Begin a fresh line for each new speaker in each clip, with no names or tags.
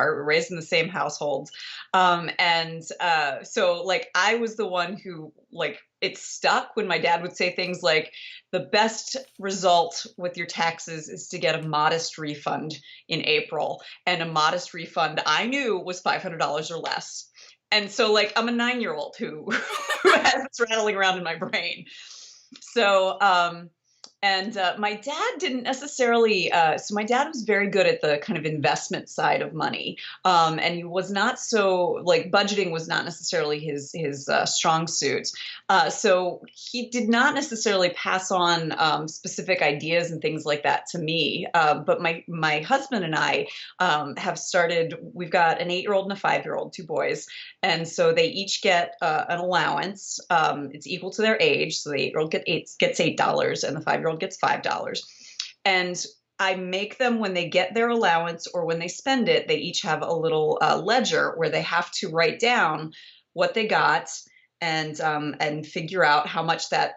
are. We're raised in the same household. So like I was the one who like it stuck when my dad would say things like the best result with your taxes is to get a modest refund in April. And a modest refund I knew was $500 or less. And so like I'm a 9-year-old who, who has this rattling around in my brain. So, my dad didn't necessarily, so my dad was very good at the kind of investment side of money. And he was not so like budgeting was not necessarily his strong suit. So he did not necessarily pass on specific ideas and things like that to me. But my husband and I have started, we've got an 8-year-old and a 5-year-old, two boys. And so they each get an allowance. It's equal to their age. So the 8-year-old gets $8 and the 5-year-old gets $5. And I make them, when they get their allowance or when they spend it, they each have a little ledger where they have to write down what they got and figure out how much that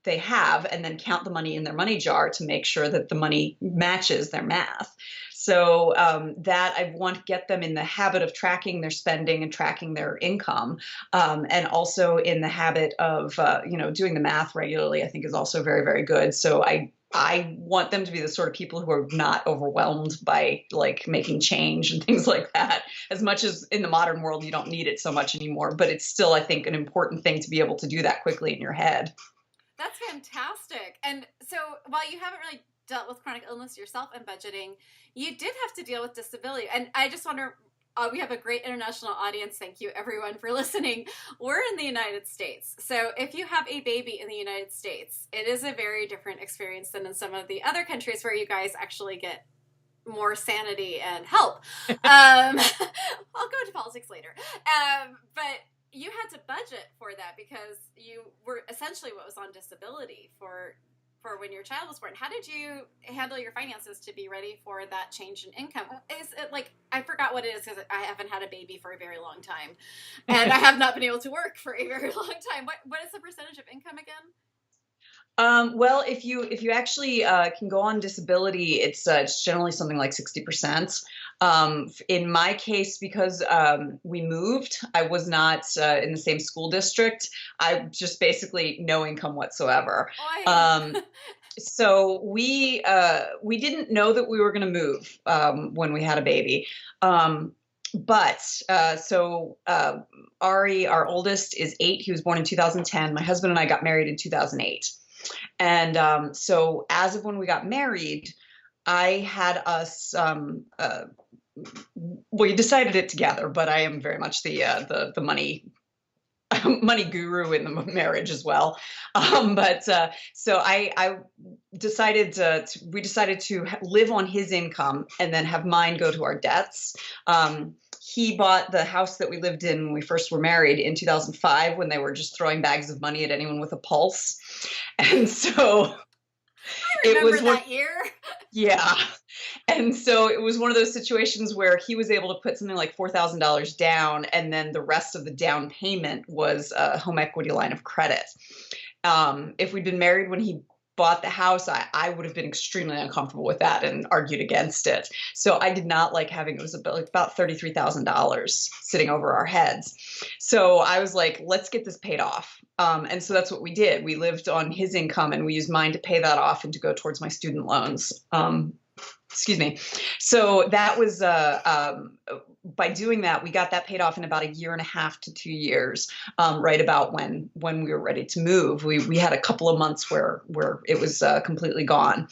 they have, and then count the money in their money jar to make sure that the money matches their math. So that I want to get them in the habit of tracking their spending and tracking their income, and also in the habit of doing the math regularly. I think is also very, very good. So I want them to be the sort of people who are not overwhelmed by like making change and things like that. As much as in the modern world, you don't need it so much anymore, but it's still, I think, an important thing to be able to do that quickly in your head.
That's fantastic. And so while you haven't really dealt with chronic illness yourself and budgeting, you did have to deal with disability. And I just wonder, we have a great international audience. Thank you, everyone, for listening. We're in the United States. So if you have a baby in the United States, it is a very different experience than in some of the other countries where you guys actually get more sanity and help. I'll go into politics later. But you had to budget for that because you were essentially what was on disability for when your child was born. How did you handle your finances to be ready for that change in income? Is it like, I forgot what it is because I haven't had a baby for a very long time and I have not been able to work for a very long time. What is the percentage of income again?
Well, if you actually can go on disability, it's generally something like 60%. In my case, because we moved, I was not in the same school district. I just basically no income whatsoever. So we didn't know that we were going to move when we had a baby. Ari, our oldest, is 8. He was born in 2010. My husband and I got married in 2008. And so as of when we got married, I had us, we decided it together, but I am very much the money money guru in the marriage as well. So I decided we decided to live on his income and then have mine go to our debts. He bought the house that we lived in when we first were married in 2005, when they were just throwing bags of money at anyone with a pulse. And so
I remember that year.
Yeah. And so it was one of those situations where he was able to put something like $4,000 down, and then the rest of the down payment was a home equity line of credit. If we'd been married when he bought the house, I would have been extremely uncomfortable with that and argued against it. So I did not like having, it was about $33,000 sitting over our heads. So I was like, let's get this paid off. And so that's what we did. We lived on his income and we used mine to pay that off and to go towards my student loans. Excuse me. So that was, by doing that, we got that paid off in about 1.5 to 2 years, right about when we were ready to move. We had a couple of months where it was completely gone.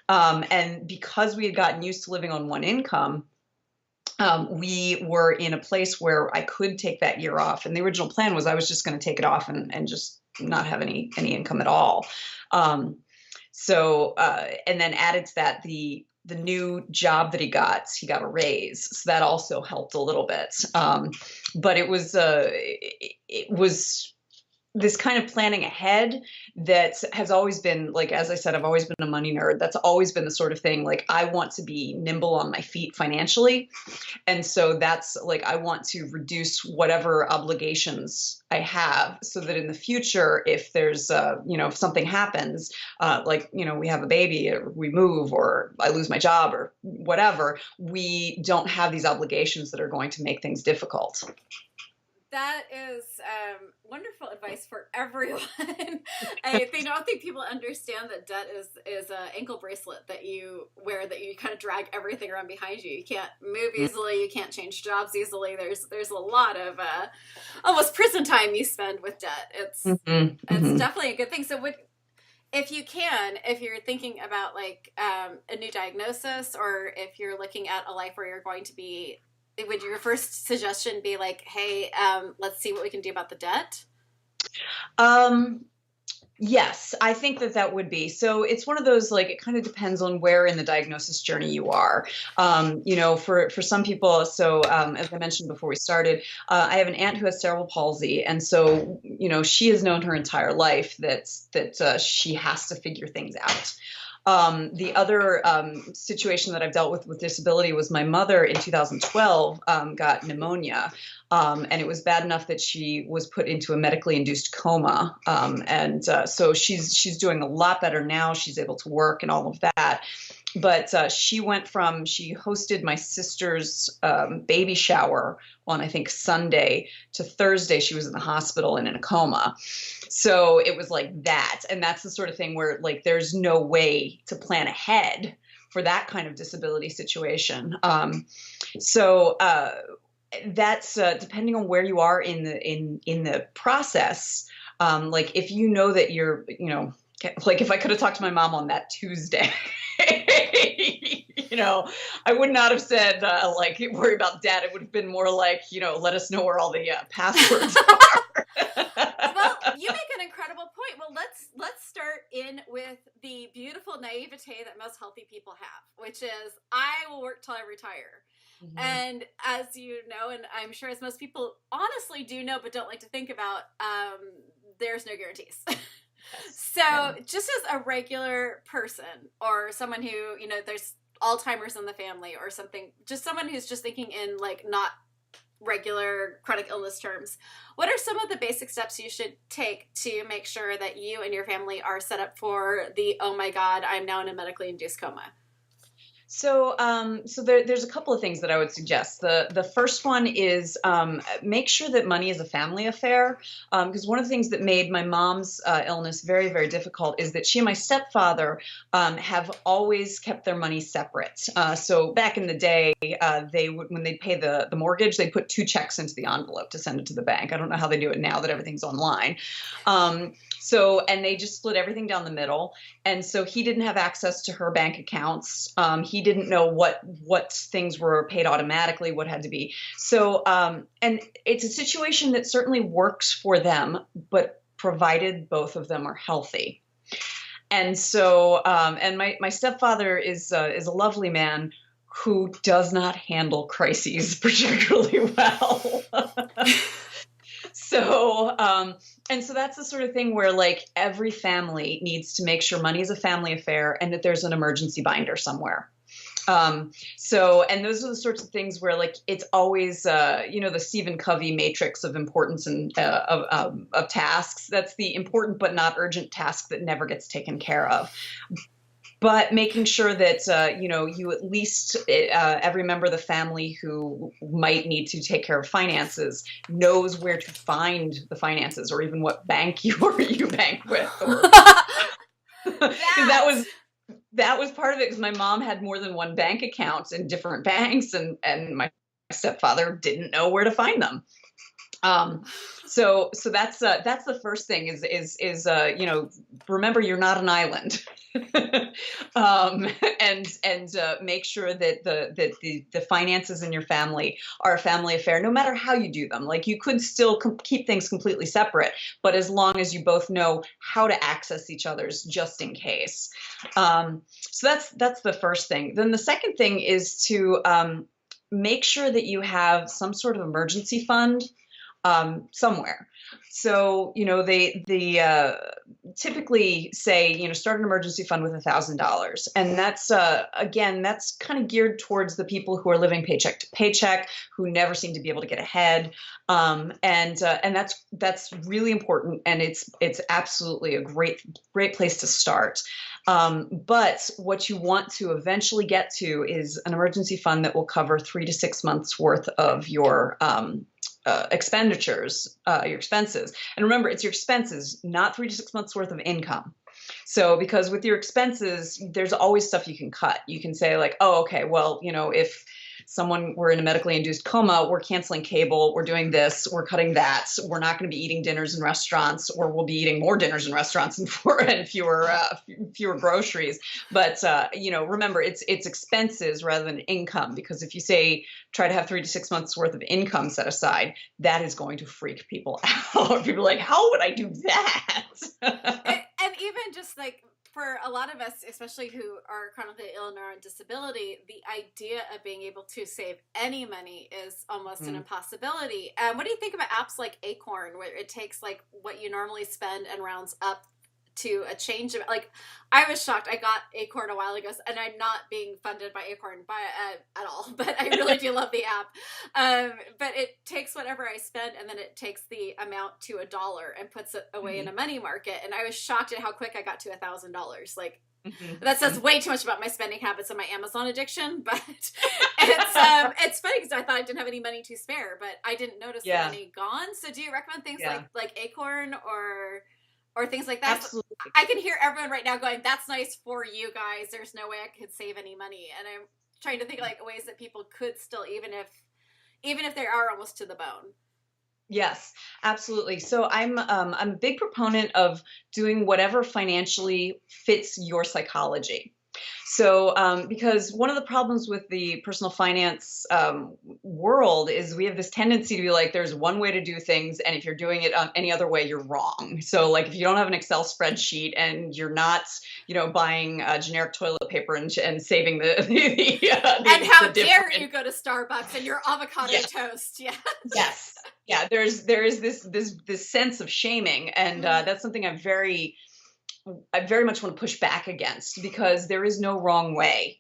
And because we had gotten used to living on one income, we were in a place where I could take that year off. And the original plan was I was just going to take it off and just not have any income at all. And then added to that, the new job that he got a raise. So that also helped a little bit. But it was this kind of planning ahead that has always been, like, as I said, I've always been a money nerd. That's always been the sort of thing, like, I want to be nimble on my feet financially. And so that's like, I want to reduce whatever obligations I have so that in the future, if there's, if something happens, like, we have a baby or we move or I lose my job or whatever, we don't have these obligations that are going to make things difficult.
That is wonderful advice for everyone. don't think people understand that debt is an ankle bracelet that you wear that you kind of drag everything around behind you. You can't move easily. You can't change jobs easily. There's a lot of almost prison time you spend with debt. It's definitely a good thing. So if you're thinking about like a new diagnosis, or if you're looking at a life where you're going to be, would your first suggestion be like, hey, let's see what we can do about the debt?
Yes, I think that would be. So it's one of those, like, it kind of depends on where in the diagnosis journey you are. For some people, so as I mentioned before we started, I have an aunt who has cerebral palsy. And so, she has known her entire life that she has to figure things out. The other situation that I've dealt with disability was my mother in 2012 got pneumonia. And it was bad enough that she was put into a medically induced coma. So she's doing a lot better now. She's able to work and all of that. But she hosted my sister's baby shower on, I think, Sunday to Thursday. She was in the hospital and in a coma. So it was like that. And that's the sort of thing where, like, there's no way to plan ahead for that kind of disability situation. That's depending on where you are in the process. Like, if you know that you're, like, if I could have talked to my mom on that Tuesday, I would not have said, like, worry about debt. It would have been more like, let us know where all the passwords are.
Well, you make an incredible point. Well, let's start in with the beautiful naivete that most healthy people have, which is, I will work till I retire. Mm-hmm. And as you know, and I'm sure as most people honestly do know, but don't like to think about, there's no guarantees. So just as a regular person, or someone who, there's Alzheimer's in the family or something, just someone who's just thinking in like not regular chronic illness terms, what are some of the basic steps you should take to make sure that you and your family are set up for the, oh my God, I'm now in a medically induced coma?
So, there's a couple of things that I would suggest. The first one is make sure that money is a family affair, because one of the things that made my mom's illness very, very difficult is that she and my stepfather have always kept their money separate. So back in the day, they would, when they pay the mortgage, they put 2 checks into the envelope to send it to the bank. I don't know how they do it now that everything's online. And they just split everything down the middle. And so he didn't have access to her bank accounts. He didn't know what things were paid automatically, what had to be. So, and it's a situation that certainly works for them, but provided both of them are healthy. And so, and my stepfather is a lovely man who does not handle crises particularly well. So, and so that's the sort of thing where, like, every family needs to make sure money is a family affair and that there's an emergency binder somewhere. And those are the sorts of things where, like, it's always, the Stephen Covey matrix of importance and of tasks. That's the important but not urgent task that never gets taken care of. But making sure that, you at least, every member of the family who might need to take care of finances knows where to find the finances, or even what bank you bank with. That was part of it, because my mom had more than one bank account in different banks, and my stepfather didn't know where to find them. So that's the first thing is remember, you're not an island. and make sure that the finances in your family are a family affair, no matter how you do them. Like, you could still keep things completely separate, but as long as you both know how to access each other's, just in case. So that's the first thing. Then the second thing is to make sure that you have some sort of emergency fund somewhere. So, they typically say, start an emergency fund with $1,000. And that's, again, that's kind of geared towards the people who are living paycheck to paycheck, who never seem to be able to get ahead. And that's really important. And it's absolutely a great place to start. But what you want to eventually get to is an emergency fund that will cover 3 to 6 months worth of your expenditures, your expenses. And remember, it's your expenses, not 3 to 6 months worth of income. So, because with your expenses, there's always stuff you can cut. You can say like, oh, okay, well, if someone were in a medically induced coma, we're canceling cable, we're doing this, we're cutting that, we're not going to be eating dinners in restaurants, or we'll be eating more dinners in restaurants and fewer groceries. But remember, it's expenses rather than income, because if you say try to have 3 to 6 months worth of income set aside, that is going to freak people out. People are like, how would I do that?
And even just like for a lot of us, especially who are chronically ill and are on disability, the idea of being able to save any money is almost an impossibility. What do you think about apps like Acorn, where it takes like what you normally spend and rounds up to a change of, like, I was shocked. I got Acorn a while ago, and I'm not being funded by Acorn at all, but I really do love the app. But it takes whatever I spend, and then it takes the amount to $1 and puts it away in a money market. And I was shocked at how quick I got to $1,000. Like, that says way too much about my spending habits and my Amazon addiction, but it's funny because I thought I didn't have any money to spare, but I didn't notice the money gone. So do you recommend things like Acorn or things like that?
Absolutely.
I can hear everyone right now going, that's nice for you guys. There's no way I could save any money. And I'm trying to think like ways that people could still, even if they are almost to the bone.
Yes, absolutely. So I'm a big proponent of doing whatever financially fits your psychology. So, because one of the problems with the personal finance world is we have this tendency to be like, there's one way to do things, and if you're doing it any other way, you're wrong. So, like, if you don't have an Excel spreadsheet and you're not, buying generic toilet paper and saving
and how dare you go to Starbucks and your avocado toast? Yeah.
Yes. Yeah. There is this sense of shaming, and that's something I very much want to push back against, because there is no wrong way,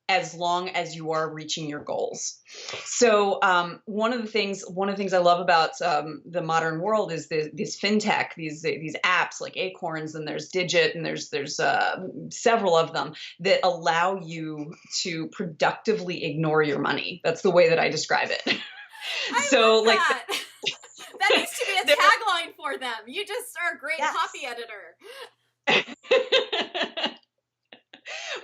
as long as you are reaching your goals. So one of the things I love about the modern world is this fintech, these apps like Acorns, and there's Digit, and there's several of them that allow you to productively ignore your money. That's the way that I describe it.
So like. That needs to be a tagline for them. You just are a great copy editor.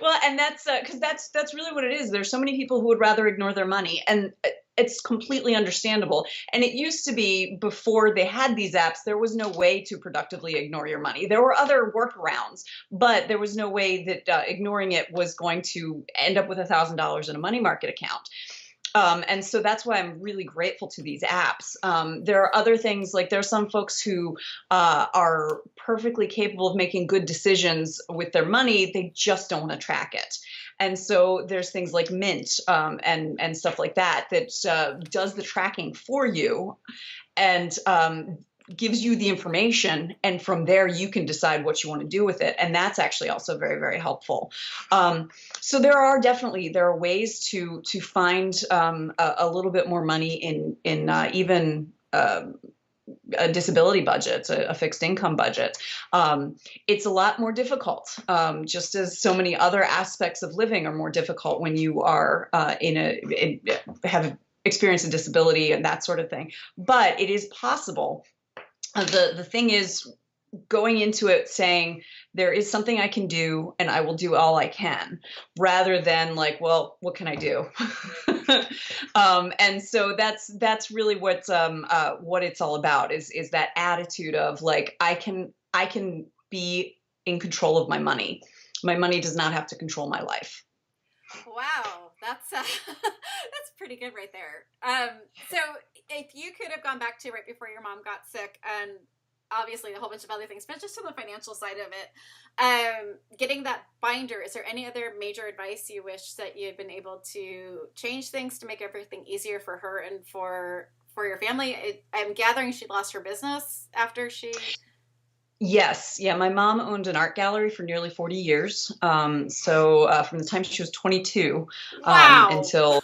Well, and that's because that's really what it is. There's so many people who would rather ignore their money, and it's completely understandable. And it used to be, before they had these apps, there was no way to productively ignore your money. There were other workarounds, but there was no way that ignoring it was going to end up with $1,000 in a money market account. And so that's why I'm really grateful to these apps. There are other things, like there are some folks who are perfectly capable of making good decisions with their money. They just don't want to track it. And so there's things like Mint and stuff like that does the tracking for you, and gives you the information, and from there you can decide what you want to do with it. And that's actually also very, very helpful. So there are ways to find a little bit more money in even a disability budget, a fixed income budget. It's a lot more difficult, just as so many other aspects of living are more difficult when you are have experienced a disability and that sort of thing. But it is possible. The thing is, going into it saying there is something I can do and I will do all I can, rather than like, well, what can I do? And so that's really what it's all about, is that attitude of like, I can be in control of my money. My money does not have to control my life.
Wow, that's pretty good right there. So if you could have gone back to right before your mom got sick, and obviously a whole bunch of other things, but just on the financial side of it, getting that binder, is there any other major advice you wish that you had been able to change things to make everything easier for her and for for your family. I'm gathering she lost her business after she.
Yes, yeah. My mom owned an art gallery for nearly 40 years. From the time she was 22
Wow.
until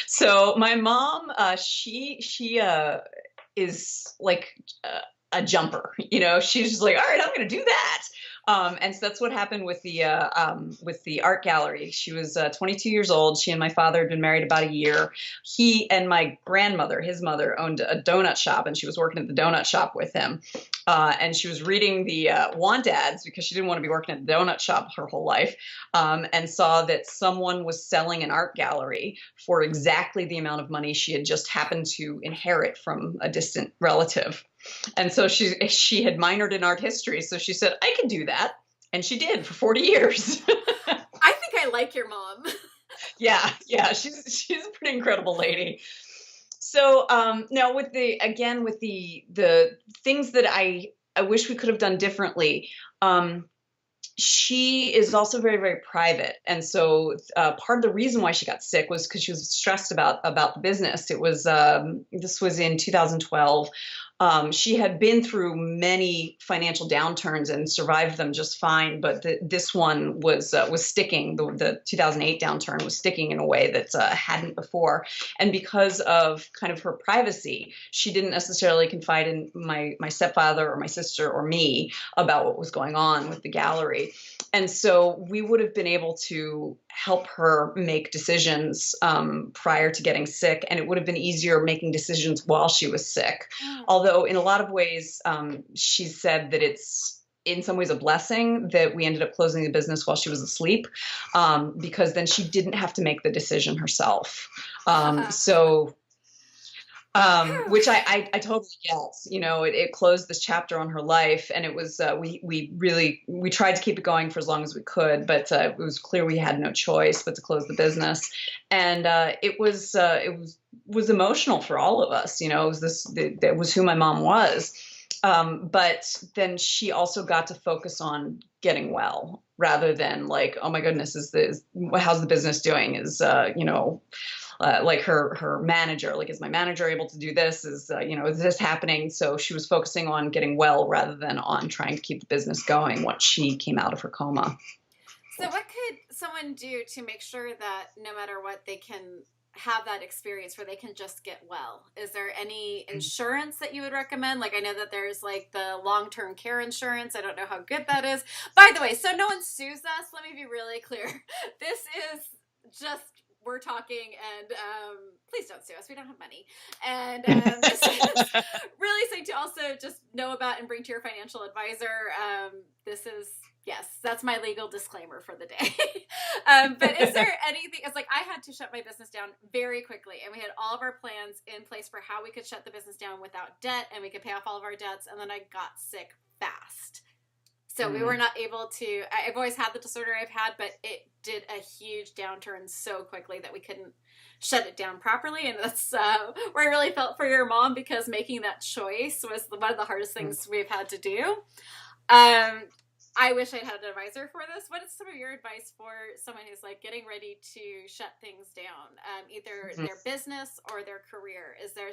so my mom, she is like a jumper. She's just like, all right, I'm going to do that. And so that's what happened with the art gallery. She was 22 years old. She and my father had been married about a year. He and my grandmother, his mother, owned a donut shop, and she was working at the donut shop with him. And she was reading the want ads because she didn't want to be working at the donut shop her whole life, and saw that someone was selling an art gallery for exactly the amount of money she had just happened to inherit from a distant relative. And so she had minored in art history. So she said, I can do that. And she did for 40 years.
I think I like your mom.
Yeah. She's a pretty incredible lady. So now with the things that I wish we could have done differently, she is also very, very private. And so part of the reason why she got sick was because she was stressed about the business. This was in 2012. She had been through many financial downturns and survived them just fine, but this one was sticking. The 2008 downturn was sticking in a way that hadn't before, and because of kind of her privacy, she didn't necessarily confide in my stepfather or my sister or me about what was going on with the gallery, and so we would have been able to help her make decisions prior to getting sick, and it would have been easier making decisions while she was sick. Although in a lot of ways, she said that it's in some ways a blessing that we ended up closing the business while she was asleep, because then she didn't have to make the decision herself. Which I totally get. It closed this chapter on her life, and it was we tried to keep it going for as long as we could, but it was clear we had no choice but to close the business, and it was emotional for all of us. That was who my mom was, but then she also got to focus on getting well rather than like, oh my goodness, how's the business doing? Like her manager, like, is my manager able to do this? Is this happening? So she was focusing on getting well rather than on trying to keep the business going once she came out of her coma.
So what could someone do to make sure that no matter what, they can have that experience where they can just get well? Is there any insurance that you would recommend? Like, I know that there's like the long-term care insurance. I don't know how good that is. By the way, so no one sues us. Let me be really clear. This is just, we're talking, and please don't sue us. We don't have money. And this is really something to also just know about and bring to your financial advisor. Yes, that's my legal disclaimer for the day. But is there anything, it's like I had to shut my business down very quickly, and we had all of our plans in place for how we could shut the business down without debt, and we could pay off all of our debts, and then I got sick fast. So we were not able to, I've always had the disorder I've had, but it did a huge downturn so quickly that we couldn't shut it down properly. And that's where I really felt for your mom, because making that choice was one of the hardest things we've had to do. I wish I'd had an advisor for this. What is some of your advice for someone who's like getting ready to shut things down, either their business or their career? Is there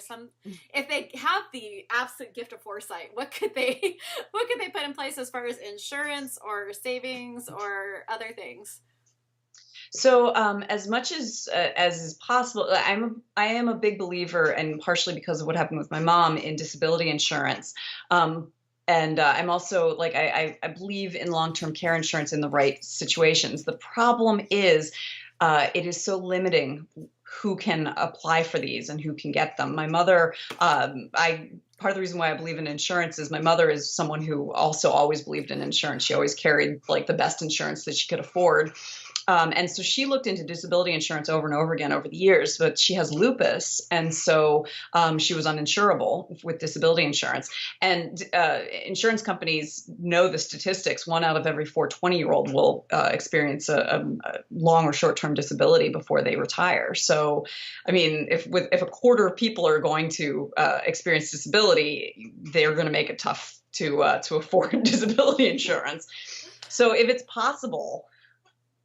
if they have the absolute gift of foresight, what could they put in place as far as insurance or savings or other things?
So, as much as is possible, I am a big believer, and partially because of what happened with my mom, in disability insurance. And I'm also like, I believe in long-term care insurance in the right situations. The problem is it is so limiting who can apply for these and who can get them. My mother, part of the reason why I believe in insurance is my mother is someone who also always believed in insurance. She always carried like the best insurance that she could afford. And so she looked into disability insurance over and over again over the years, but she has lupus. And so she was uninsurable with disability insurance. And insurance companies know the statistics. 1 out of every 4 20-year-old will experience a long or short-term disability before they retire. So, I mean, if a quarter of people are going to experience disability, they're going to make it tough to afford disability insurance. So if it's possible,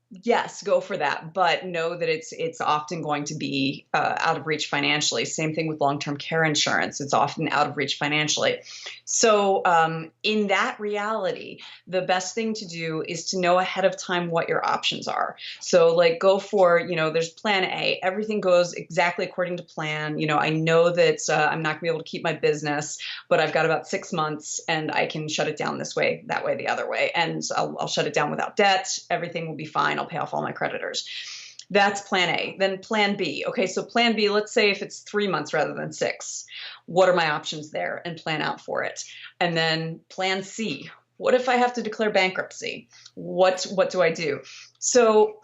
Yes, go for that, but know that it's often going to be out of reach financially. Same thing with long-term care insurance; it's often out of reach financially. So, in that reality, the best thing to do is to know ahead of time what your options are. So, like, go for there's Plan A. Everything goes exactly according to plan. I know that I'm not going to be able to keep my business, but I've got about 6 months, and I can shut it down this way, that way, the other way, and I'll shut it down without debt. Everything will be fine. I'll pay off all my creditors. That's Plan A. Then Plan B. Okay, so Plan B, let's say if it's 3 months rather than 6, what are my options there? And plan out for it. And then Plan C. What if I have to declare bankruptcy? What do I do? So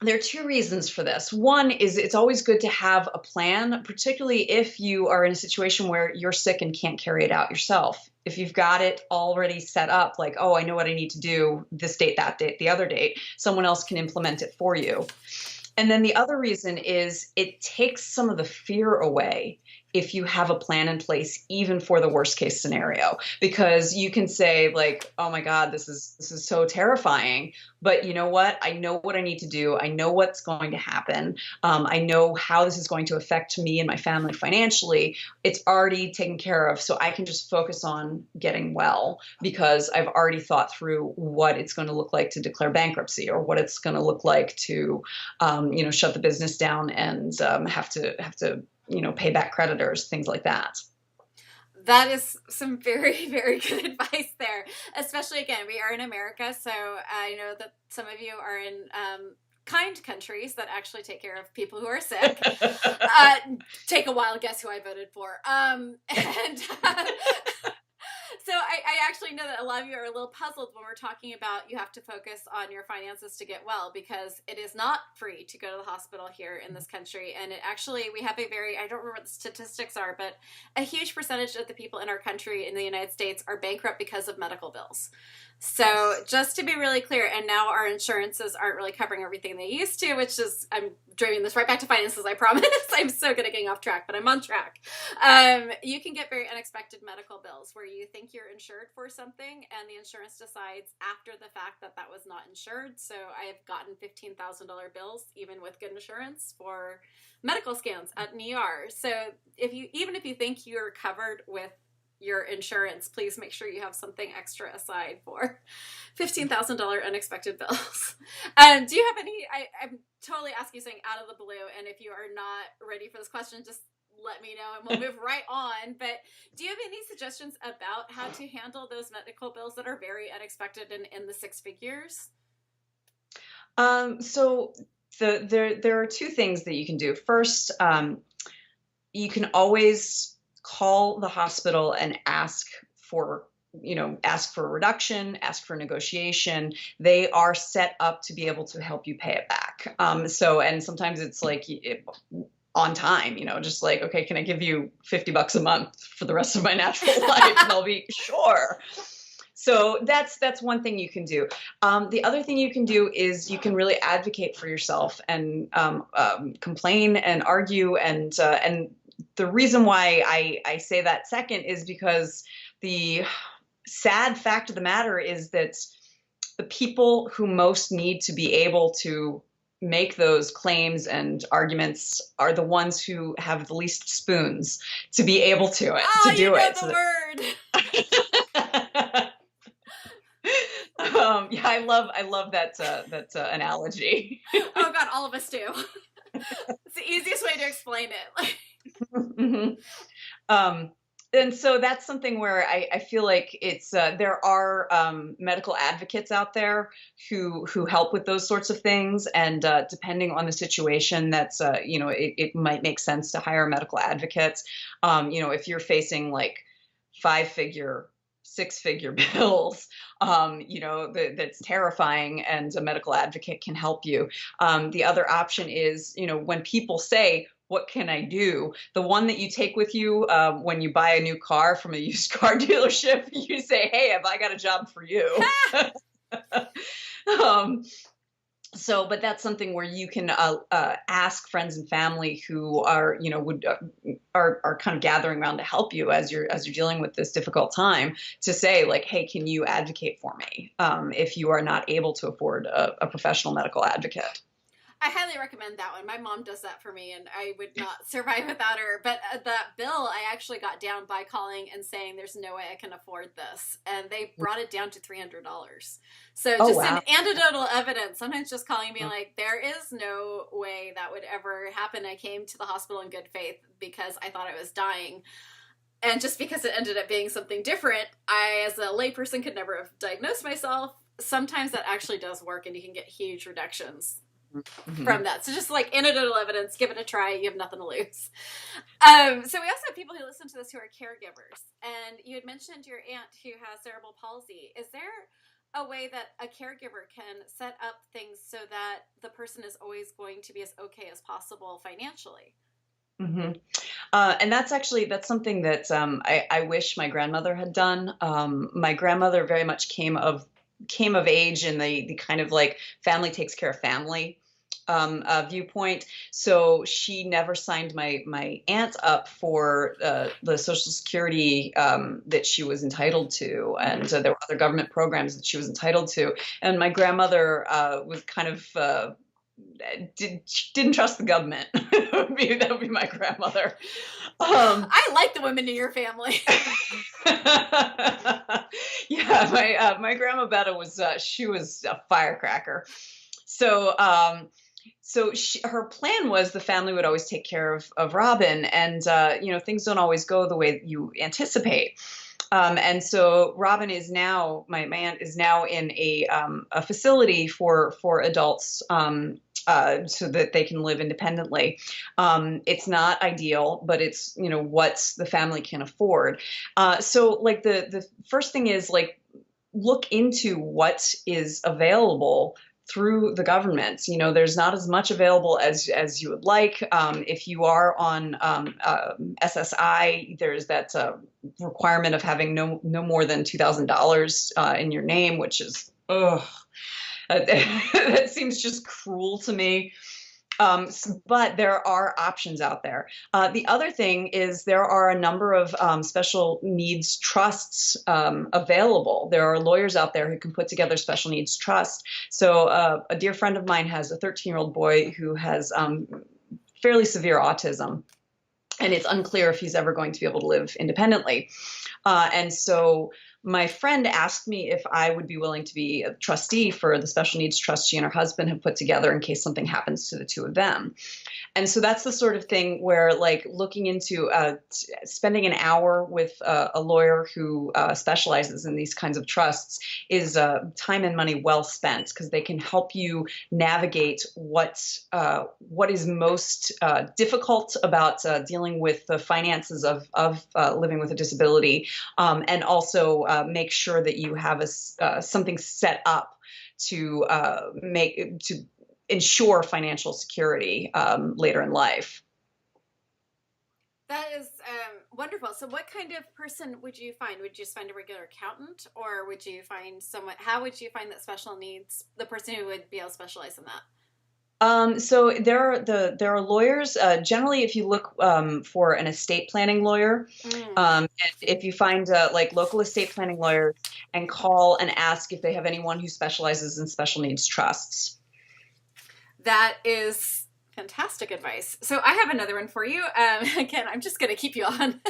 there are two reasons for this. One is it's always good to have a plan, particularly if you are in a situation where you're sick and can't carry it out yourself. If you've got it already set up, like, oh, I know what I need to do this date, that date, the other date, someone else can implement it for you. And then the other reason is it takes some of the fear away if you have a plan in place, even for the worst case scenario, because you can say like, oh my God, this is so terrifying. But you know what? I know what I need to do. I know what's going to happen. I know how this is going to affect me and my family financially. It's already taken care of. So I can just focus on getting well because I've already thought through what it's going to look like to declare bankruptcy or what it's going to look like to shut the business down and have to pay back creditors, things like that.
That is some very, very good advice there. Especially, again, we are in America, so I know that some of you are in kind countries that actually take care of people who are sick. Take a wild guess who I voted for. So I actually know that a lot of you are a little puzzled when we're talking about you have to focus on your finances to get well, because it is not free to go to the hospital here in this country. And it actually, we have I don't remember what the statistics are, but a huge percentage of the people in our country in the United States are bankrupt because of medical bills. So just to be really clear, and now our insurances aren't really covering everything they used to, which is, I'm driving this right back to finances, I promise. I'm so good at getting off track, but I'm on track. You can get very unexpected medical bills where you think you're insured for something and the insurance decides after the fact that that was not insured. So I have gotten $15,000 bills, even with good insurance, for medical scans at an ER. So even if you think you're covered with your insurance, please make sure you have something extra aside for $15,000 unexpected bills. Do you have any, I'm totally asking you something out of the blue, and if you are not ready for this question, just let me know and we'll move right on. But do you have any suggestions about how to handle those medical bills that are very unexpected and in the six figures?
So there are two things that you can do. First, you can always call the hospital and ask for a reduction, ask for negotiation. They are set up to be able to help you pay it back. And sometimes it's like on time, just like, okay, can I give you $50 a month for the rest of my natural life? And I'll be sure. So that's one thing you can do. The other thing you can do is you can really advocate for yourself and complain and argue and the reason why I say that second is because the sad fact of the matter is that the people who most need to be able to make those claims and arguments are the ones who have the least spoons to be able to do it.
The word.
Yeah, I love that analogy.
Oh God, all of us do. It's the easiest way to explain it.
Mm-hmm. And so that's something where I feel like it's there are medical advocates out there who help with those sorts of things, and depending on the situation, that's it might make sense to hire medical advocates. If you're facing like 5-figure, 6-figure bills, that's terrifying, and a medical advocate can help you. The other option is, when people say, what can I do? The one that you take with you when you buy a new car from a used car dealership, you say, hey, have I got a job for you? So, but that's something where you can ask friends and family who are, would are kind of gathering around to help you as you're dealing with this difficult time, to say like, hey, can you advocate for me if you are not able to afford a professional medical advocate?
I highly recommend that one. My mom does that for me, and I would not survive without her. But that bill, I actually got down by calling and saying, "There's no way I can afford this," and they brought it down to $300. So
Oh,
just
wow.
an anecdotal evidence. Sometimes just calling and being like, "There is no way that would ever happen." I came to the hospital in good faith because I thought I was dying. And just because it ended up being something different, I, as a layperson, could never have diagnosed myself. Sometimes that actually does work, and you can get huge reductions
Mhm.
from that. So just like anecdotal evidence, give it a try. You have nothing to lose. So we also have people who listen to this who are caregivers. And you had mentioned your aunt who has cerebral palsy. Is there a way that a caregiver can set up things so that the person is always going to be as okay as possible financially?
Mhm. And that's something that I wish my grandmother had done. My grandmother very much came of age in the kind of like family takes care of family viewpoint. So she never signed my aunt up for the Social Security that she was entitled to, and there were other government programs that she was entitled to. And my grandmother was kind of didn't trust the government. That would be my grandmother. Um,
I like the women in your family.
yeah, my grandma Betta was she was a firecracker. So her plan was the family would always take care of Robin, and things don't always go the way that you anticipate. And so Robin is now, my aunt is now in a facility for adults, so that they can live independently. It's not ideal, but it's, what the family can afford. So like the first thing is like, look into what is available through the government. There's not as much available as you would like. If you are on SSI, there's that requirement of having no more than $2,000 in your name, which is, ugh, that seems just cruel to me. But there are options out there. The other thing is there are a number of special needs trusts available. There are lawyers out there who can put together special needs trusts. So a dear friend of mine has a 13-year-old boy who has fairly severe autism, and it's unclear if he's ever going to be able to live independently. And so my friend asked me if I would be willing to be a trustee for the special needs trust she and her husband have put together in case something happens to the two of them. And so that's the sort of thing where, like, looking into spending an hour with a lawyer who specializes in these kinds of trusts is time and money well spent, because they can help you navigate what is most difficult about dealing with the finances of living with a disability, and also make sure that you have something set up to ensure financial security later in life.
That is wonderful. So, what kind of person would you find? Would you just find a regular accountant, or would you find someone? How would you find that special needs the person who would be able to specialize in that?
So there are lawyers. Generally, if you look for an estate planning lawyer,
Mm,
and if you find like local estate planning lawyers, and call and ask if they have anyone who specializes in special needs trusts.
that is fantastic advice. So, I have another one for you. Again, I'm just going to keep you on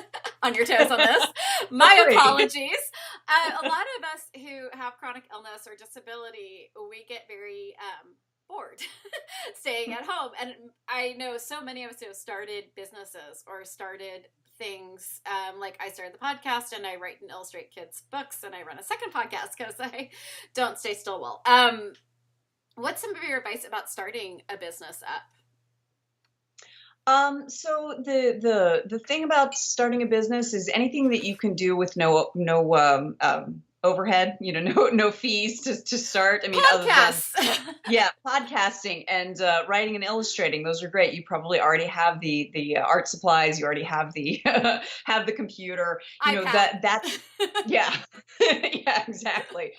on your toes on this. My
Great.
apologies. A lot of us who have chronic illness or disability, we get very bored staying at home. And I know so many of us who have started businesses or started things, like I started the podcast and I write and illustrate kids' books and I run a second podcast because I don't stay still well. What's some of your advice about starting a business up?
So the thing about starting a business is anything that you can do with no overhead, no fees to start. I mean, other than,
Podcasts.
yeah, podcasting and writing and illustrating. Those are great. You probably already have the art supplies. You already have the have the computer.
iPad.
That's yeah, yeah, exactly.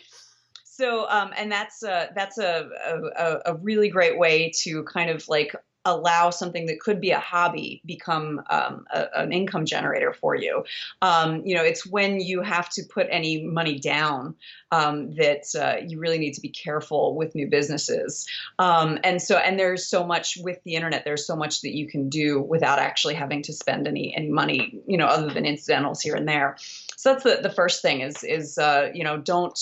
So, and that's a really great way to kind of like allow something that could be a hobby become an income generator for you. It's when you have to put any money down that you really need to be careful with new businesses. And there's so much with the internet. There's so much that you can do without actually having to spend any money, other than incidentals here and there. So that's the first thing is don't.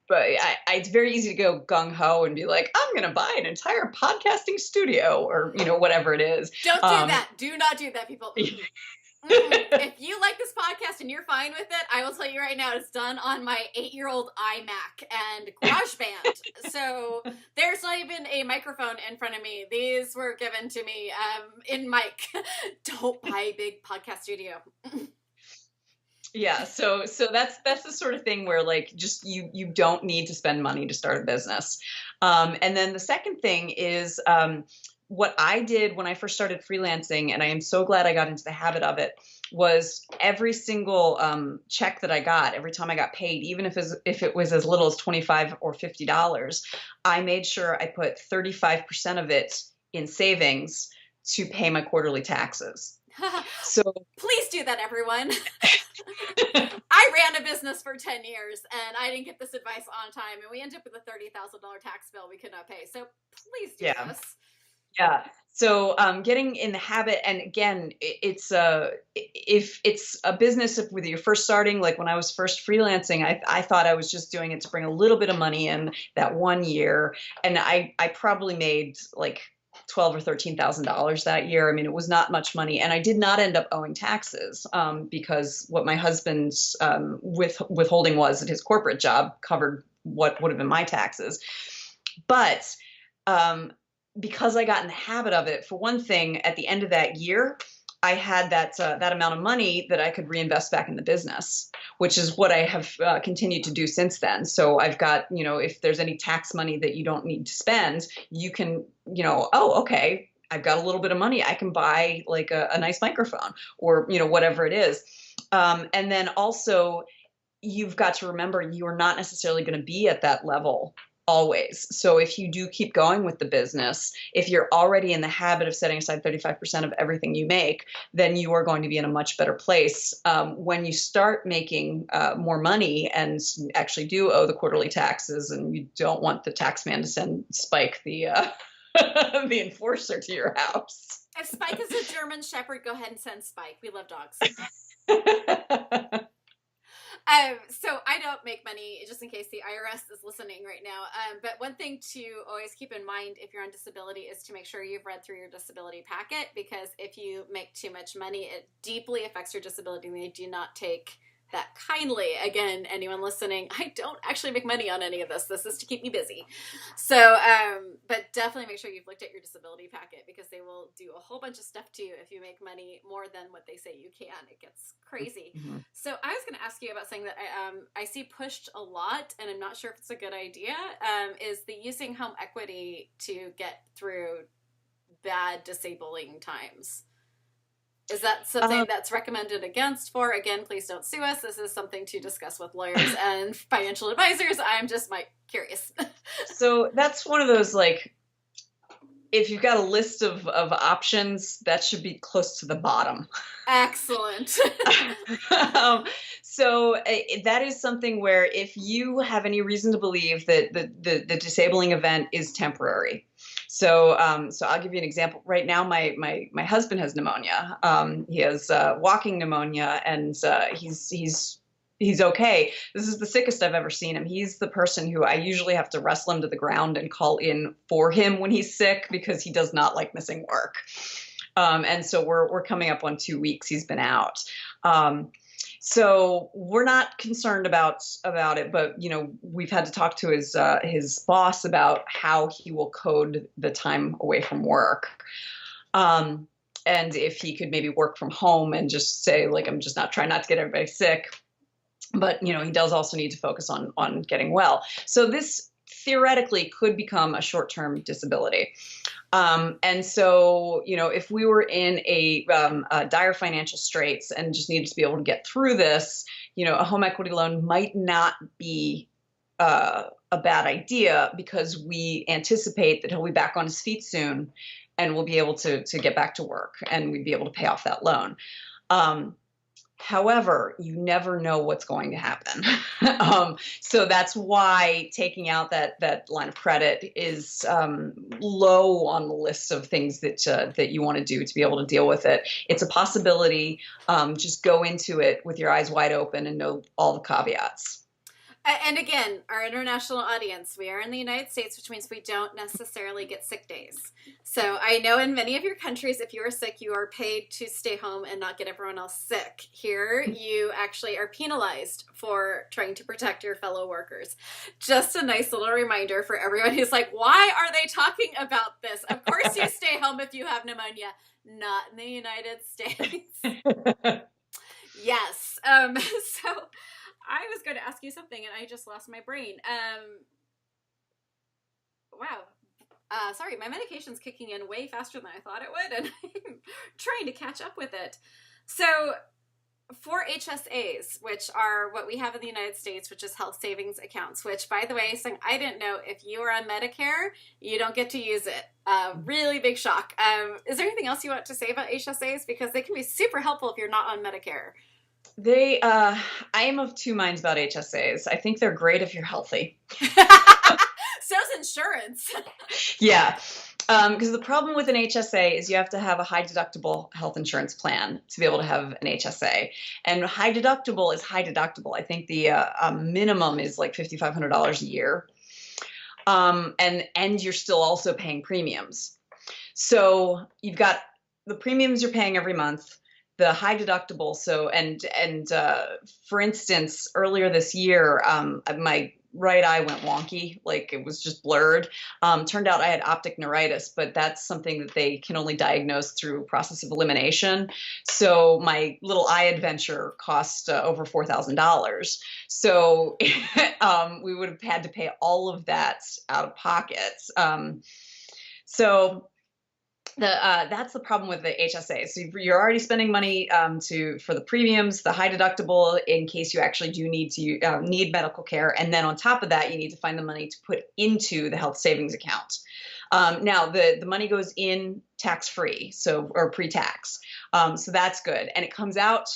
But it's very easy to go gung ho and be like, I'm going to buy an entire podcasting studio or, whatever it is.
Don't do that. Do not do that, people. If you like this podcast and you're fine with it, I will tell you right now, it's done on my 8-year-old iMac and GarageBand. So there's not even a microphone in front of me. These were given to me in mic. Don't buy a big podcast studio.
Yeah, so that's the sort of thing where like just you don't need to spend money to start a business. And then the second thing is what I did when I first started freelancing, and I am so glad I got into the habit of it, was every single check that I got, every time I got paid, even if it was as little as $25 or $50, I made sure I put 35% of it in savings to pay my quarterly taxes. So
please do that, everyone. I ran a business for 10 years and I didn't get this advice on time, and we ended up with a $30,000 tax bill we could not pay. So please do this. Yeah.
So getting in the habit, and again, if it's a business, if whether you're first starting, like when I was first freelancing, I thought I was just doing it to bring a little bit of money in that one year, and I probably made like $12,000 or $13,000 that year. I mean, it was not much money, and I did not end up owing taxes because what my husband's withholding was at his corporate job covered what would have been my taxes. But because I got in the habit of it, for one thing, at the end of that year, I had that amount of money that I could reinvest back in the business, which is what I have continued to do since then. So I've got, if there's any tax money that you don't need to spend, you can, okay, I've got a little bit of money. I can buy like a nice microphone or, whatever it is. And then also you've got to remember you are not necessarily going to be at that level always. So if you do keep going with the business, if you're already in the habit of setting aside 35% of everything you make, then you are going to be in a much better place when you start making more money and actually do owe the quarterly taxes, and you don't want the tax man to send Spike the the enforcer to your house.
If Spike is a German Shepherd, go ahead and send Spike. We love dogs. So I don't make money, just in case the IRS is listening right now. But one thing to always keep in mind if you're on disability is to make sure you've read through your disability packet, because if you make too much money, it deeply affects your disability, and they do not take that kindly. Again, anyone listening, I don't actually make money on any of this. This is to keep me busy. So, but definitely make sure you've looked at your disability packet, because they will do a whole bunch of stuff to you if you make money more than what they say you can. It gets crazy. Mm-hmm. So I was going to ask you about something that I see pushed a lot, and I'm not sure if it's a good idea, is the using home equity to get through bad disabling times. Is that something that's recommended against for? Again, please don't sue us. This is something to discuss with lawyers and financial advisors. I'm just curious.
So that's one of those, like, if you've got a list of options, that should be close to the bottom.
Excellent.
So that is something where if you have any reason to believe that the disabling event is temporary. So I'll give you an example. Right now, my husband has pneumonia. He has walking pneumonia, and he's okay. This is the sickest I've ever seen him. He's the person who I usually have to wrestle him to the ground and call in for him when he's sick, because he does not like missing work. And so we're coming up on 2 weeks he's been out. So we're not concerned about it, but we've had to talk to his boss about how he will code the time away from work, and if he could maybe work from home and just say, like, I'm just not trying not to get everybody sick, but he does also need to focus on getting well. So this theoretically could become a short-term disability. And so, if we were in a dire financial straits and just needed to be able to get through this, a home equity loan might not be a a bad idea because we anticipate that he'll be back on his feet soon and we'll be able to get back to work and we'd be able to pay off that loan. However, you never know what's going to happen. So that's why taking out that line of credit is low on the list of things that you want to do to be able to deal with it. It's a possibility. Just go into it with your eyes wide open and know all the caveats.
And again, our international audience, we are in the United States, which means we don't necessarily get sick days. So I know in many of your countries, if you are sick, you are paid to stay home and not get everyone else sick. Here, you actually are penalized for trying to protect your fellow workers. Just a nice little reminder for everyone who's like, why are they talking about this? Of course you stay home if you have pneumonia. Not in the United States. Yes. So I was going to ask you something and I just lost my brain. Wow. Sorry, my medication's kicking in way faster than I thought it would, and I'm trying to catch up with it. So for HSAs, which are what we have in the United States, which is health savings accounts, which, by the way, something I didn't know, if you are on Medicare, you don't get to use it. Really big shock. Is there anything else you want to say about HSAs? Because they can be super helpful if you're not on Medicare.
I am of two minds about HSAs. I think they're great if you're healthy.
So's insurance.
Yeah. Because the problem with an HSA is you have to have a high deductible health insurance plan to be able to have an HSA. And high deductible is high deductible. I think the minimum is like $5,500 a year. And you're still also paying premiums. So you've got the premiums you're paying every month, the high deductible. So, for instance, earlier this year, my right eye went wonky, like it was just blurred. Turned out I had optic neuritis, but that's something that they can only diagnose through process of elimination. So my little eye adventure cost over $4,000. So we would have had to pay all of that out of pocket. That's the problem with the HSA. So you're already spending money for the premiums, the high deductible in case you actually do need medical care, and then on top of that, you need to find the money to put into the health savings account. Now the money goes in tax-free, or pre-tax, so that's good, and it comes out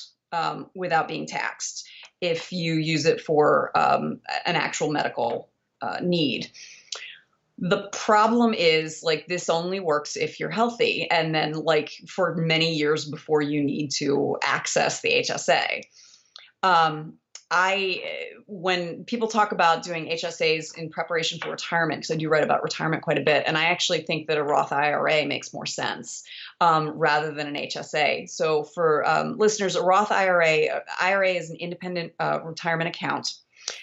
without being taxed if you use it for an actual medical need. The problem is, like, this only works if you're healthy, and then, like, for many years before you need to access the HSA. When people talk about doing HSAs in preparation for retirement, because I do write about retirement quite a bit, and I actually think that a Roth IRA makes more sense rather than an HSA. So for listeners, a Roth IRA is an independent retirement account.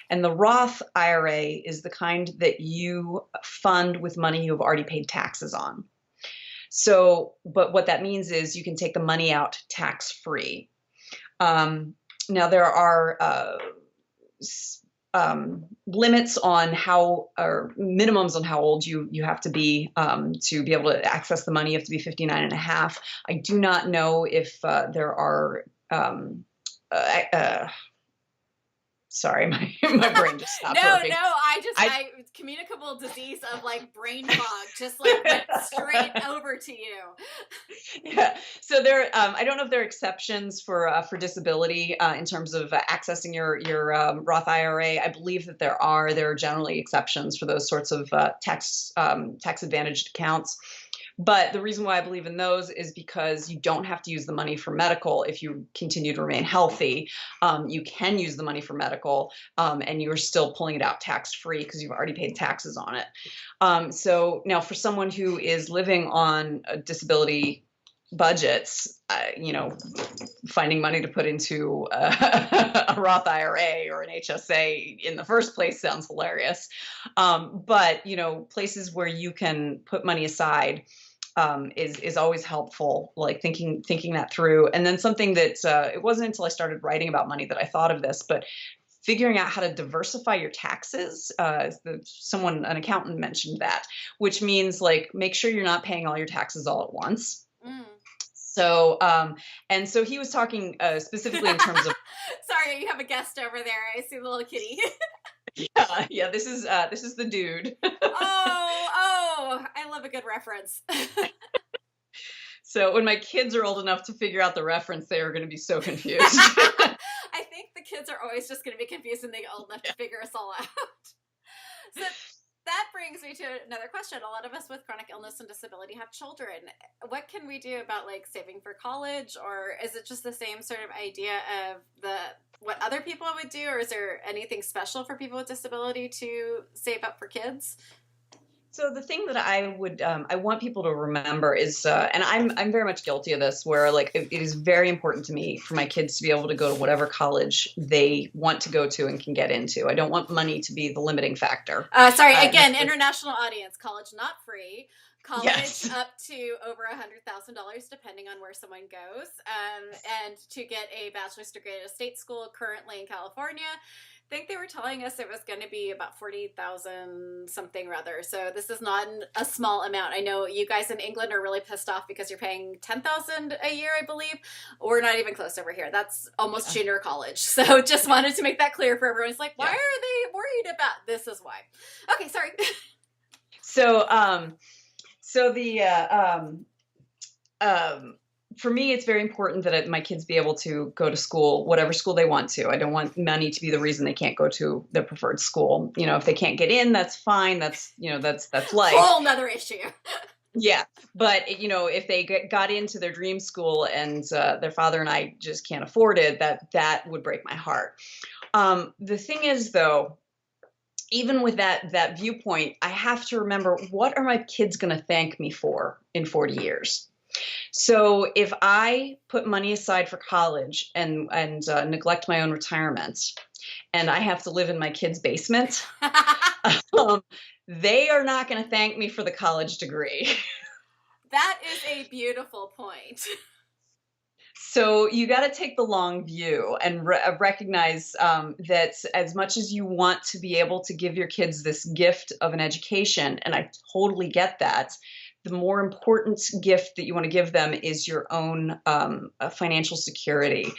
And the Roth IRA is the kind that you fund with money you have already paid taxes on. So, but what that means is you can take the money out tax-free. Now, there are limits on or minimums on how old you have to be able to access the money. You have to be 59 and a half. I do not know if there are sorry, my brain just stopped working.
No, I communicable disease of like brain fog just like went straight over to you.
Yeah. So there, I don't know if there are exceptions for disability in terms of accessing your Roth IRA. I believe that there are. There are generally exceptions for those sorts of tax advantaged accounts. But the reason why I believe in those is because you don't have to use the money for medical if you continue to remain healthy. You can use the money for medical, and you're still pulling it out tax-free because you've already paid taxes on it. So now for someone who is living on a disability budgets, finding money to put into a Roth IRA or an HSA in the first place sounds hilarious. But, places where you can put money aside is always helpful, like thinking that through. And then something that it wasn't until I started writing about money that I thought of this, but figuring out how to diversify your taxes. An accountant mentioned that, which means like make sure you're not paying all your taxes all at once. Mm. So, and so he was talking specifically in terms of.
Sorry, you have a guest over there. I see the little kitty.
Yeah. This is the dude.
I love a good reference.
So when my kids are old enough to figure out the reference, they are going to be so confused.
I think the kids are always just going to be confused and they get old enough to figure us all out. So that brings me to another question. A lot of us with chronic illness and disability have children. What can we do about like saving for college, or is it just the same sort of idea of what other people would do, or is there anything special for people with disability to save up for kids?
So the thing that I want people to remember is, and I'm very much guilty of this, where like it is very important to me for my kids to be able to go to whatever college they want to go to and can get into. I don't want money to be the limiting factor.
Sorry, again, international audience, college not free. College
Yes.
up to over $100,000 depending on where someone goes, and to get a bachelor's degree at a state school currently in California. I think they were telling us it was going to be about 40,000 something rather. So this is not a small amount. I know you guys in England are really pissed off because you're paying 10,000 a year, I believe. We're not even close over here. That's almost junior college. So just wanted to make that clear for everyone. It's like, why are they worried about this? Is why. Okay, sorry.
For me, it's very important that my kids be able to go to school, whatever school they want to. I don't want money to be the reason they can't go to their preferred school. You know, if they can't get in, that's fine. That's life.
Whole nother issue.
Yeah. But, you know, if they got into their dream school and their father and I just can't afford it, that would break my heart. The thing is, though, even with that viewpoint, I have to remember, what are my kids going to thank me for in 40 years? So if I put money aside for college and neglect my own retirement, and I have to live in my kid's basement, they are not going to thank me for the college degree.
That is a beautiful point.
So you got to take the long view and recognize that as much as you want to be able to give your kids this gift of an education, and I totally get that, the more important gift that you want to give them is your own financial security,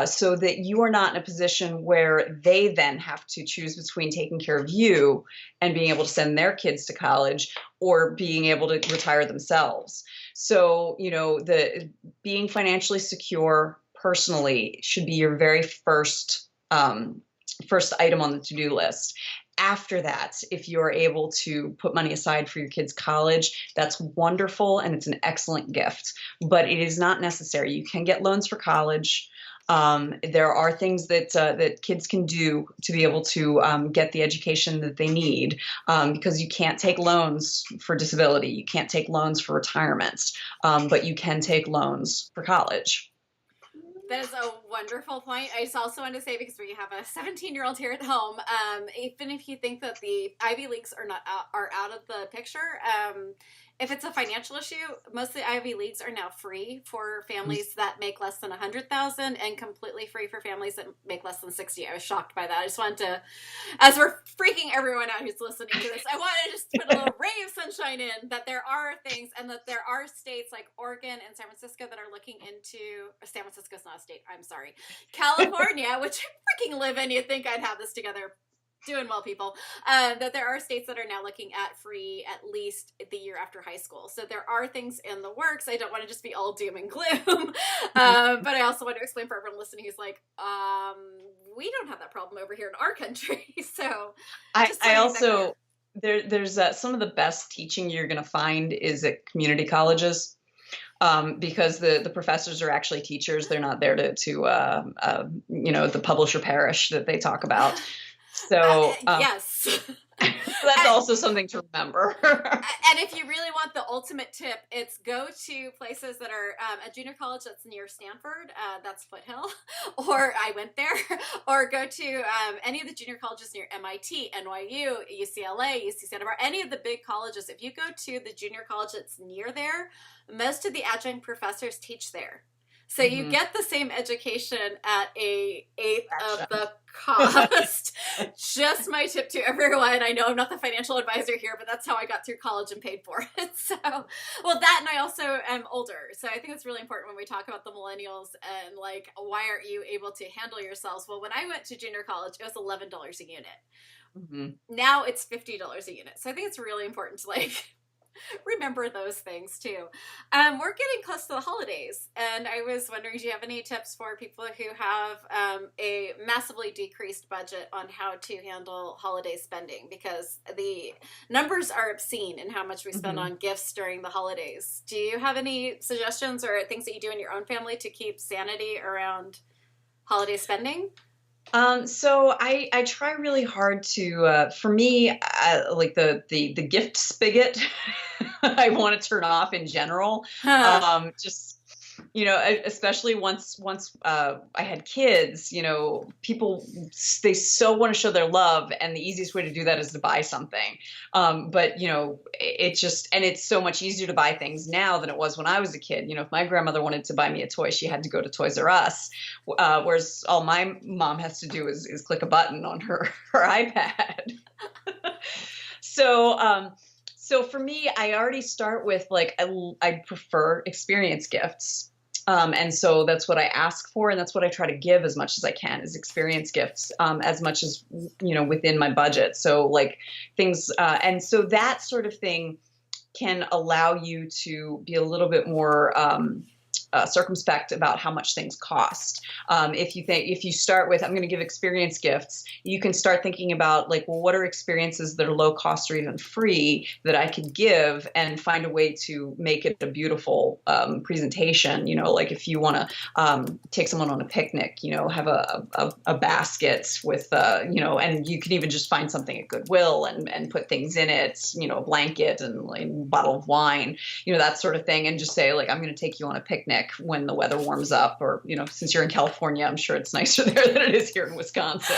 so that you are not in a position where they then have to choose between taking care of you and being able to send their kids to college or being able to retire themselves. So, you know, being financially secure personally should be your very first item on the to-do list. After that, if you're able to put money aside for your kids' college, that's wonderful and it's an excellent gift. But it is not necessary. You can get loans for college. There are things that kids can do to be able to get the education that they need, because you can't take loans for disability. You can't take loans for retirement, but you can take loans for college.
That is a wonderful point. I just also want to say, because we have a 17-year-old here at home, even if you think that the Ivy Leagues are out of the picture, if it's a financial issue, most of the Ivy Leagues are now free for families that make less than $100,000 and completely free for families that make less than 60. I was shocked by that. I just wanted to, as we're freaking everyone out who's listening to this, I wanted to just put a little ray of sunshine in that there are things, and that there are states like Oregon and San Francisco that are looking into, San Francisco's not a state, I'm sorry, California, which I freaking live in. You'd think I'd have this together. Doing well, people. That there are states that are now looking at free at least the year after high school. So there are things in the works. I don't want to just be all doom and gloom, but I also want to explain for everyone listening who's like, we don't have that problem over here in our country. So
I also there's some of the best teaching you're going to find is at community colleges. Because the professors are actually teachers. They're not there to you know, the publisher perish that they talk about. So
yes.
That's also something to remember.
And if you really want the ultimate tip, it's go to places that are a junior college that's near Stanford. That's Foothill. Or I went there. Or go to any of the junior colleges near MIT, NYU, UCLA, UC Santa Barbara, any of the big colleges. If you go to the junior college that's near there, most of the adjunct professors teach there. So you get the same education at an eighth of the cost. Just my tip to everyone. I know I'm not the financial advisor here, but that's how I got through college and paid for it. So, well, that, and I also am older. So I think it's really important when we talk about the millennials and like, why aren't you able to handle yourselves? Well, when I went to junior college, it was $11 a unit.
Mhm.
Now it's $50 a unit. So I think it's really important to like remember those things too. We're getting close to the holidays, and I was wondering, do you have any tips for people who have a massively decreased budget on how to handle holiday spending? Because the numbers are obscene in how much we spend
Mhm.
on gifts during the holidays. Do you have any suggestions or things that you do in your own family to keep sanity around holiday spending?
So I try really hard to for me like the gift spigot I want to turn off in general.
Huh.
Just especially once I had kids, people they so want to show their love, and the easiest way to do that is to buy something. But it just and it's so much easier to buy things now than it was when I was a kid. If my grandmother wanted to buy me a toy, she had to go to Toys R Us, whereas all my mom has to do is click a button on her iPad. So, so for me, I already start with like I prefer experience gifts. And so that's what I ask for, and that's what I try to give as much as I can is experience gifts, as much as within my budget. So like things, and so that sort of thing can allow you to be a little bit more circumspect about how much things cost. If you start with, I'm going to give experience gifts, you can start thinking about like, well, what are experiences that are low cost or even free that I could give and find a way to make it a beautiful presentation. Like if you want to take someone on a picnic, have a basket with, and you can even just find something at Goodwill and put things in it, a blanket and like, a bottle of wine, that sort of thing. And just say like, I'm going to take you on a picnic when the weather warms up, or since you're in California, I'm sure it's nicer there than it is here in Wisconsin.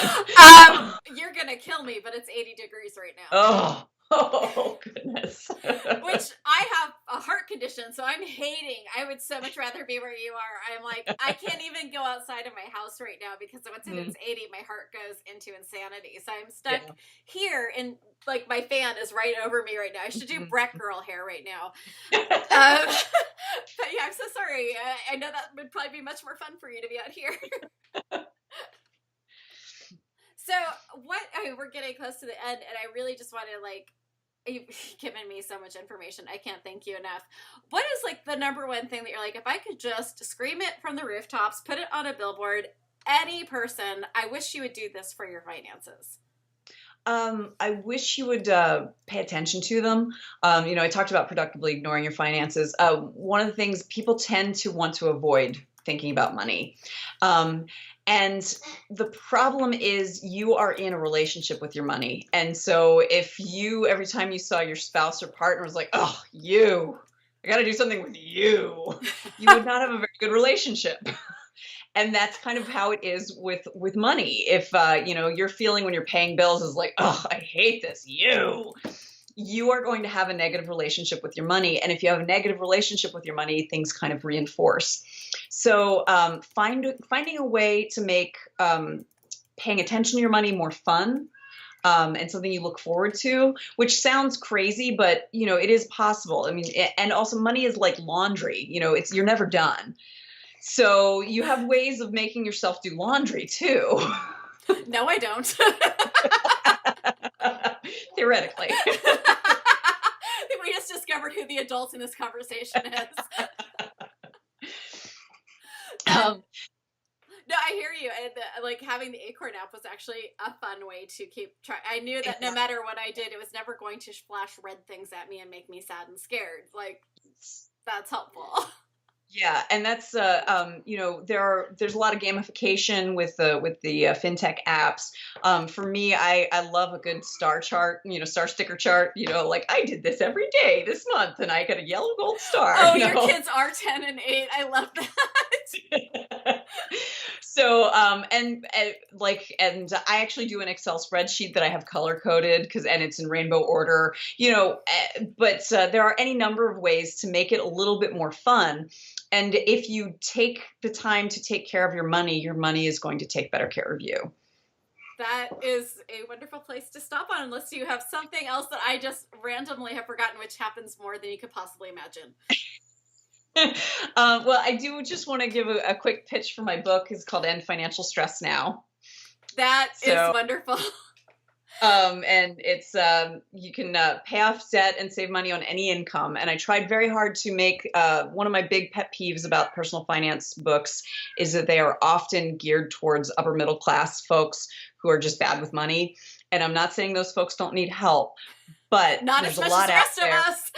You're gonna kill me, but it's 80 degrees right now.
Oh goodness.
Which I have a heart condition, so I'm hating. I would so much rather be where you are. I'm like, I can't even go outside of my house right now because once it hits 80, my heart goes into insanity. So I'm stuck here, and like my fan is right over me right now. I should do Brett girl hair right now. But yeah, I'm so sorry. I know that would probably be much more fun for you to be out here. So we're getting close to the end, and I really just want to like, you've given me so much information. I can't thank you enough. What is like the number one thing that you're like, if I could just scream it from the rooftops, put it on a billboard, any person, I wish you would do this for your finances?
I wish you would pay attention to them. I talked about productively ignoring your finances. One of the things people tend to want to avoid thinking about money. And the problem is you are in a relationship with your money. And so if you, every time you saw your spouse or partner was like, oh, I got to do something with you would not have a very good relationship. And that's kind of how it is with money. If your feeling when you're paying bills is like, oh, I hate this, you are going to have a negative relationship with your money. And if you have a negative relationship with your money, things kind of reinforce. So finding a way to make paying attention to your money more fun, and something you look forward to, which sounds crazy, but it is possible. I mean, and also money is like laundry. You're never done. So you have ways of making yourself do laundry too.
No, I don't.
Theoretically.
We just discovered who the adult in this conversation is. No, I hear you. And like having the Acorn app was actually a fun way to keep track. I knew that no matter what I did, it was never going to flash red things at me and make me sad and scared. Like, that's helpful.
Yeah, and that's there's a lot of gamification with the fintech apps. For me, I love a good star chart, star sticker chart. Like I did this every day this month, and I got a yellow gold star.
Oh, your kids are 10 and 8. I love that.
So, and I actually do an Excel spreadsheet that I have color coded and it's in rainbow order, but there are any number of ways to make it a little bit more fun. And if you take the time to take care of your money is going to take better care of you.
That is a wonderful place to stop on, unless you have something else that I just randomly have forgotten, which happens more than you could possibly imagine.
Well, I do just want to give a quick pitch for my book. It's called End Financial Stress Now.
That is wonderful.
And it's you can pay off debt and save money on any income. And I tried very hard to make one of my big pet peeves about personal finance books is that they are often geared towards upper middle class folks who are just bad with money. And I'm not saying those folks don't need help, but
Not
there's
as
a
much as
lot
the
out
rest
there.
of us.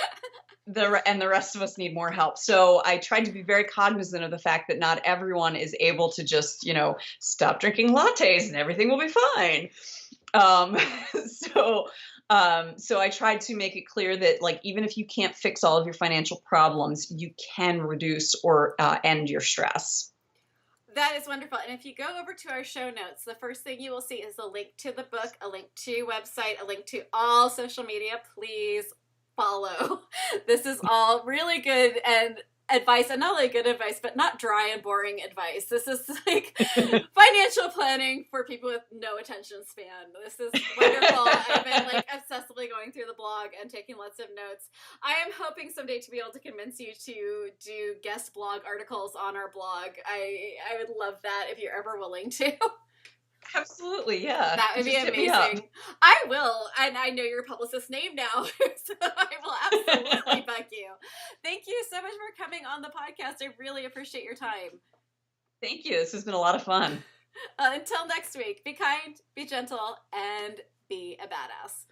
And the rest of us need more help. So I tried to be very cognizant of the fact that not everyone is able to just, stop drinking lattes and everything will be fine. Um, so, so I tried to make it clear that, like, even if you can't fix all of your financial problems, you can reduce or end your stress.
That is wonderful. And if you go over to our show notes, the first thing you will see is a link to the book, a link to website, a link to all social media. Please follow. This is all really good and advice, and not only good advice, but not dry and boring advice. This is like financial planning for people with no attention span. This is wonderful. I've been like obsessively going through the blog and taking lots of notes. I am hoping someday to be able to convince you to do guest blog articles on our blog. I would love that if you're ever willing to.
Absolutely, yeah.
That would be
Just hit me up.
amazing. I will, and I know your publicist's name now, so I will absolutely bug you. Thank you so much for coming on the podcast. I really appreciate your time.
Thank you. This has been a lot of fun.
Until next week, be kind, be gentle, and be a badass.